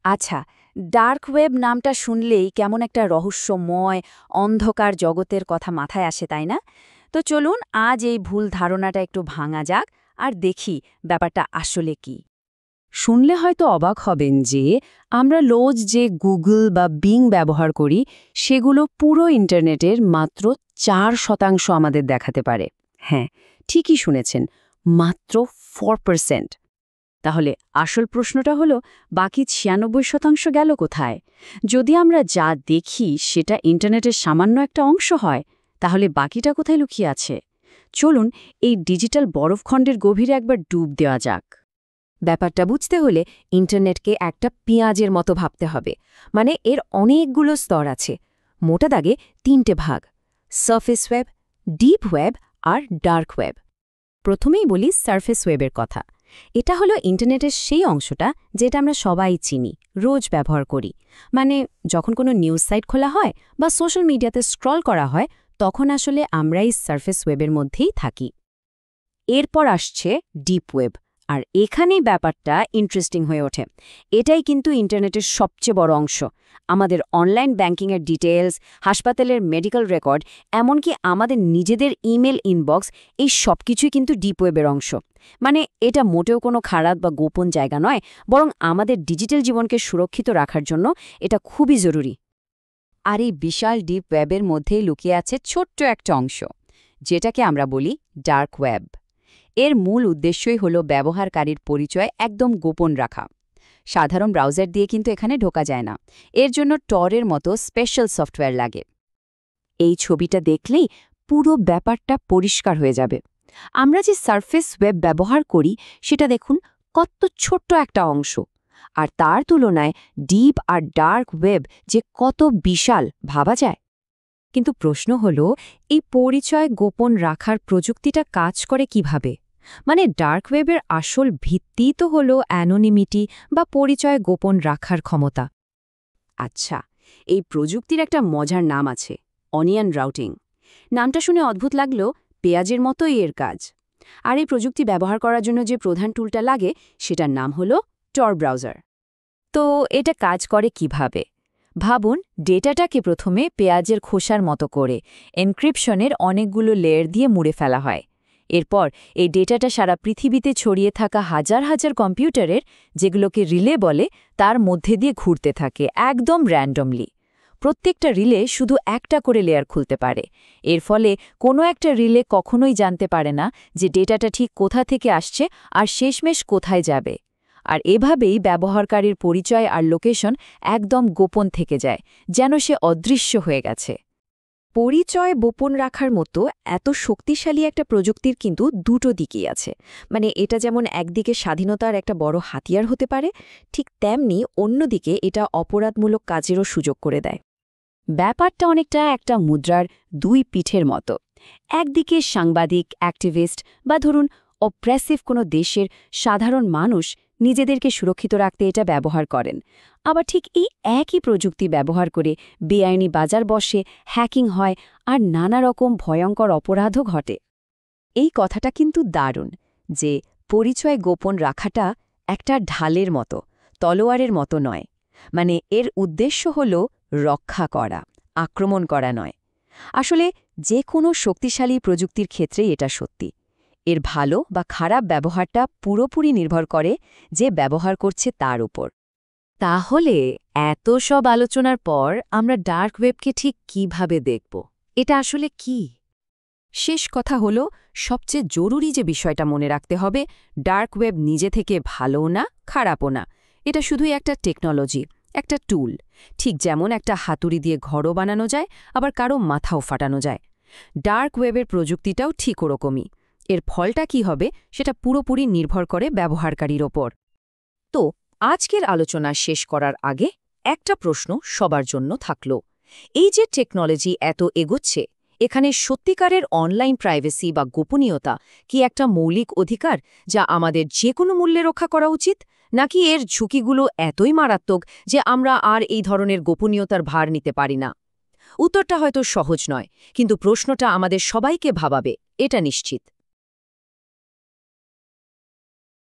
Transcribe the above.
আচ্ছা, dark web নামটা শুনলেই কেমন একটা রহস্যময়, অন্ধকার জগতের কথা মাথায় আসে, তাই না? তো চলুন আজ এই ভুল ধারণাটা একটু ভাঙা যাক আর দেখি ব্যাপারটা আসলে কি। শুনলে হয়তো অবাক হবেন যে আমরা রোজ যে গুগল বা বিং ব্যবহার করি সেগুলো পুরো ইন্টারনেটের মাত্র 4% আমাদের দেখাতে পারে। হ্যাঁ, ঠিকই শুনেছেন, মাত্র 4%। তাহলে আসল প্রশ্নটা হলো, বাকি 96% গেল কোথায়? যদি আমরা যা দেখি সেটা ইন্টারনেটের সামান্য একটা অংশ হয়, তাহলে বাকিটা কোথায় লুকিয়ে আছে? চলুন এই ডিজিটাল বরফখণ্ডের গভীরে একবার ডুব দেওয়া যাক। ব্যাপারটা বুঝতে হলে ইন্টারনেটকে একটা পেঁয়াজের মতো ভাবতে হবে। মানে এর অনেকগুলো স্তর আছে। মোটা দাগে 3টে ভাগ: সারফেস ওয়েব, ডিপ ওয়েব আর ডার্ক ওয়েব। প্রথমেই বলি সারফেস ওয়েবের কথা। এটা হলো ইন্টারনেটের সেই অংশটা যেটা আমরা সবাই চিনি, রোজ ব্যবহার করি। মানে যখন কোনো নিউজ সাইট খোলা হয় বা সোশ্যাল মিডিয়াতে স্ক্রল করা হয়, তখন আসলে আমরা এই সারফেস ওয়েবের মধ্যেই থাকি। এরপর আসছে ডিপ ওয়েব, আর এখানেই ব্যাপারটা ইন্টারেস্টিং হয়ে ওঠে। এটাই কিন্তু ইন্টারনেটের সবচেয়ে বড় অংশ। আমাদের অনলাইন ব্যাংকিংয়ের ডিটেলস, হাসপাতালের মেডিকেল রেকর্ড, এমনকি আমাদের নিজেদের ইমেল ইনবক্স, এই সব কিছুই কিন্তু ডিপ ওয়েবের অংশ। মানে এটা মোটেও কোনো খারাপ বা গোপন জায়গা নয়, বরং আমাদের ডিজিটাল জীবনকে সুরক্ষিত রাখার জন্য এটা খুবই জরুরি। আর এই বিশাল ডিপ ওয়েবের মধ্যেই লুকিয়ে আছে ছোট্ট একটা অংশ, যেটাকে আমরা বলি ডার্ক ওয়েব। এর মূল উদ্দেশ্যই হল ব্যবহারকারীর পরিচয় একদম গোপন রাখা। সাধারণ ব্রাউজার দিয়ে কিন্তু এখানে ঢোকা যায় না। এর জন্য টরের মতো স্পেশাল সফটওয়্যার লাগে। এই ছবিটা দেখলেই পুরো ব্যাপারটা পরিষ্কার হয়ে যাবে। আমরা যে সারফেস ওয়েব ব্যবহার করি সেটা দেখুন কত ছোট্ট একটা অংশ, আর তার তুলনায় ডিপ আর ডার্ক ওয়েব যে কত বিশাল ভাবা যায়। কিন্তু প্রশ্ন হলো, এই পরিচয় গোপন রাখার প্রযুক্তিটা কাজ করে কিভাবে? মানে ডার্ক ওয়েবের আসল ভিত্তি তো হলো অ্যানোনিমিটি বা পরিচয় গোপন রাখার ক্ষমতা। আচ্ছা, এই প্রযুক্তির একটা মজার নাম আছে, অনিয়ন রাউটিং। নামটা শুনে অদ্ভুত লাগলেও পেঁয়াজের মতোই এর কাজ। আর এই প্রযুক্তি ব্যবহার করার জন্য যে প্রধান টুলটা লাগে সেটার নাম হলো টর ব্রাউজার। তো এটা কাজ করে কিভাবে? ভাবুন, ডেটাটাকে প্রথমে পেঁয়াজের খোসার মতো করে এনক্রিপশনের অনেকগুলো লেয়ার দিয়ে মুড়ে ফেলা হয়। এরপর এই ডেটাটা সারা পৃথিবীতে ছড়িয়ে থাকা হাজার হাজার কম্পিউটারের, যেগুলোকে রিলে বলে, তার মধ্যে দিয়ে ঘুরতে থাকে একদম র্যান্ডমলি। প্রত্যেকটা রিলে শুধু একটা করে লেয়ার খুলতে পারে। এর ফলে কোনো একটা রিলে কখনোই জানতে পারে না যে ডেটাটা ঠিক কোথা থেকে আসছে আর শেষমেশ কোথায় যাবে। আর এভাবেই ব্যবহারকারীর পরিচয় আর লোকেশন একদম গোপন থেকে যায়, যেন সে অদৃশ্য হয়ে গেছে। পরিচয় গোপন রাখার মতো এত শক্তিশালী একটা প্রযুক্তির কিন্তু দুটো দিকই আছে। মানে এটা যেমন একদিকে স্বাধীনতার একটা বড় হাতিয়ার হতে পারে, ঠিক তেমনি অন্যদিকে এটা অপরাধমূলক কাজেরও সুযোগ করে দেয়। ব্যাপারটা অনেকটা একটা মুদ্রার দুই পিঠের মতো। একদিকে সাংবাদিক, অ্যাক্টিভিস্ট বা ধরুন অপ্রেসিভ কোনো দেশের সাধারণ মানুষ নিজেদেরকে সুরক্ষিত রাখতে এটা ব্যবহার করেন। আবার ঠিক এই একই প্রযুক্তি ব্যবহার করে বেআইনি বাজার বসে, হ্যাকিং হয় আর নানা রকম ভয়ঙ্কর অপরাধও ঘটে। এই কথাটা কিন্তু দারুণ যে পরিচয় গোপন রাখাটা একটা ঢালের মতো, তলোয়ারের মতো নয়। মানে এর উদ্দেশ্য হল রক্ষা করা, আক্রমণ করা নয়। আসলে যে কোনো শক্তিশালী প্রযুক্তির ক্ষেত্রেই এটা সত্যি। এর ভালো বা খারাপ ব্যবহারটা পুরোপুরি নির্ভর করে যে ব্যবহার করছে তার উপর। তাহলে এত সব আলোচনার পর আমরা ডার্ক ওয়েবকে ঠিক কিভাবে দেখব? এটা আসলে কি? শেষ কথা হলো, সবচেয়ে জরুরি যে বিষয়টা মনে রাখতে হবে, ডার্ক ওয়েব নিজে থেকে ভালোও না, খারাপও না। এটা শুধুই একটা টেকনোলজি, একটা টুল। ঠিক যেমন একটা হাতুড়ি দিয়ে ঘরও বানানো যায়, আবার কারো মাথাও ফাটানো যায়। ডার্ক ওয়েবের প্রযুক্তিটাও ঠিক ওরকমই। এর ফলটা কি হবে সেটা পুরোপুরি নির্ভর করে ব্যবহারকারীর ওপর। তো আজকের আলোচনা শেষ করার আগে একটা প্রশ্ন সবার জন্য থাকল। এই যে টেকনোলজি এত এগোচ্ছে, এখানে সত্যিকারের অনলাইন প্রাইভেসি বা গোপনীয়তা কি একটা মৌলিক অধিকার যা আমাদের যে কোনো মূল্যে রক্ষা করা উচিত, নাকি এর ঝুঁকিগুলো এতই মারাত্মক যে আমরা আর এই ধরনের গোপনীয়তার ভার নিতে পারি না? উত্তরটা হয়তো সহজ নয়, কিন্তু প্রশ্নটা আমাদের সবাইকে ভাবাবে, এটা নিশ্চিত।